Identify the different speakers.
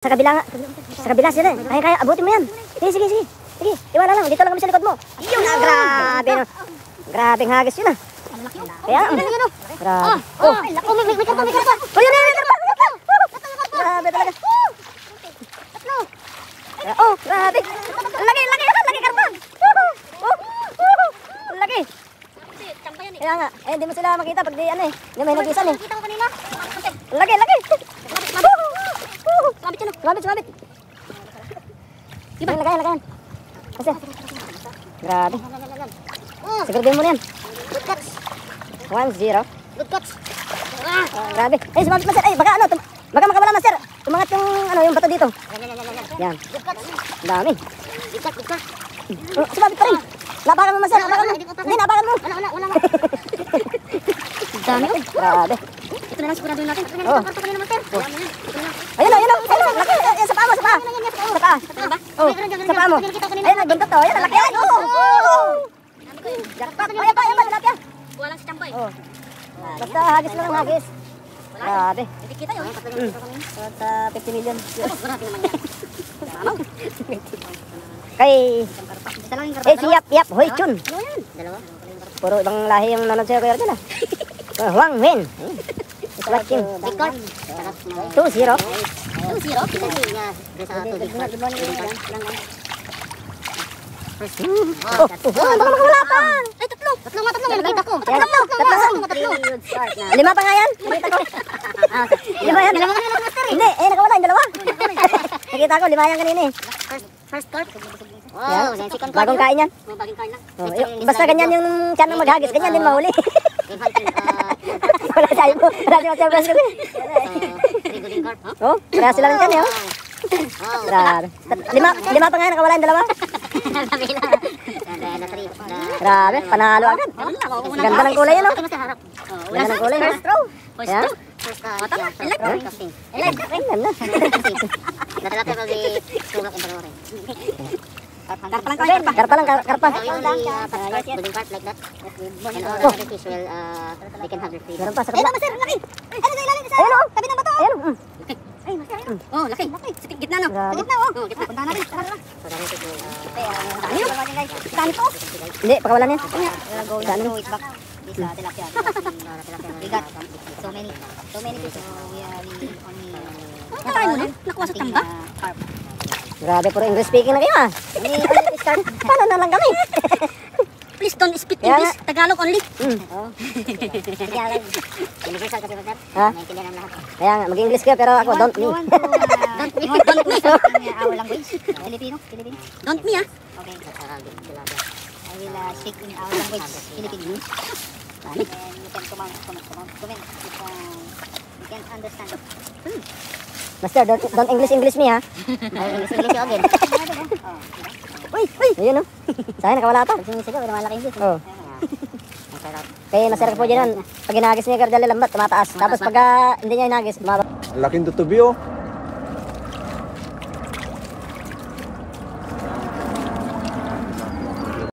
Speaker 1: Sa kabila nga. Sa kabila sila. Kaya, abutin mo yan. Sige. Sige, iwala lang. Dito lang kami sa likod mo. Yun na, grabe no. Grabeng hagis yun ah. Kaya, grabe. Oh, may karpa. Oh, yun. Grabe talaga. Oh, grabe. Laki karpa. Laki. Kaya nga, hindi mo sila makita pag di ano eh. Hindi may nagisan eh. Laki. Sumabit. Iba, lagayan. Kasi, grabe. Siguraduhin mo na yan.
Speaker 2: Good catch.
Speaker 1: 1-0.
Speaker 2: Good catch.
Speaker 1: Grabe. Eh, sumabit master. Eh, baka makawala master. Tumangat yung bato dito. Yan.
Speaker 2: Good catch.
Speaker 1: Ang dami.
Speaker 2: Good catch.
Speaker 1: Sumabit pa rin. Labakan mo master. Hindi, labakan mo.
Speaker 2: Wala. Dami oh.
Speaker 1: Grabe.
Speaker 2: Ito na lang siguraduhin natin.
Speaker 1: Oh.
Speaker 2: Ito kanina master.
Speaker 1: Ayun. Laki. Sa paa mo. Sa paa. Oh, sa paa mo. Ayun, nagbuntot to. Ayun, laki. Jackpot. Ayun pa, tilapia.
Speaker 2: Walang si Champoy.
Speaker 1: Oh. Basta hagis lang ang hagis. Grabe.
Speaker 2: Hindi kita yun.
Speaker 1: Sa 50 million.
Speaker 2: Wala naman yan.
Speaker 1: Kay
Speaker 2: Isa lang yung karpa.
Speaker 1: si Yap. Hoy, chun.
Speaker 2: Ano yan? Dalawa.
Speaker 1: Puro ibang lahi yung nanonood sa'yo kaya dyan ah. Huang Wen. It's watching.
Speaker 2: Record.
Speaker 1: 2-0.
Speaker 2: 2-0. Pinag-i niya. Sa tubig.
Speaker 1: Baka makawala pa.
Speaker 2: Ay, tatlo. Tatlo nga. Nakita ko.
Speaker 1: Tatlo. Lima pa nga yan. Nakita ko. Lima yan. Hindi, nakawala yung dalawa. Nakita ko, lima yan kanina eh.
Speaker 2: First card. Wow,
Speaker 1: Yan.
Speaker 2: second card.
Speaker 1: Bagong kain yan.
Speaker 2: Bagong card lang.
Speaker 1: Basta ganyan yung tiyan ng maghagis, ganyan din mahuli. Wala tayo po. Wala tayo mag-surprise kami. Oh, kaya sila rin dyan eh. Grabe. Lima pa nga, nakawala yung dalawa. Grabe, panalo agad. Ganda ng kulay yan oh. Ganda ng kulay. First throw. Ayan. Karpa lang. Meron pa sa kabila. Ayun oh. Tabi ng bato. Ayun.
Speaker 2: Oh, laki. Sa gitna no.
Speaker 1: Grabe.
Speaker 2: Gitna oh. Gitna. Punta natin. Dami to.
Speaker 1: Hindi, pakawalan yan.
Speaker 2: Dami no. This tilapia. We got so many fish. We only nakain mo na? Nakuha sa tamba?
Speaker 1: Grabe, puro English speaking na kayo ah. Paano na lang kami?
Speaker 2: Please don't speak English. Tagalog only.
Speaker 1: Universal kasi ba, ha? Naintindihan ang lahat. Kaya nga, mag-English ka pero ako, don't me.
Speaker 2: Don't me. Our language. Filipino. Don't me ah. Okay. I will speak in our language. Filipino. And you can comment if you can understand.
Speaker 1: Master, don't English me ha.
Speaker 2: English again.
Speaker 1: Uy, ayun o. Sa'yo nakawala pa.
Speaker 2: Sigaw, malaki English.
Speaker 1: Oo. Kaya masarap po dyan. Pag inagis niya kardali lambat, tumataas. Tapos pag hindi niya inagis, bumaba.
Speaker 3: Laking tutubi oh.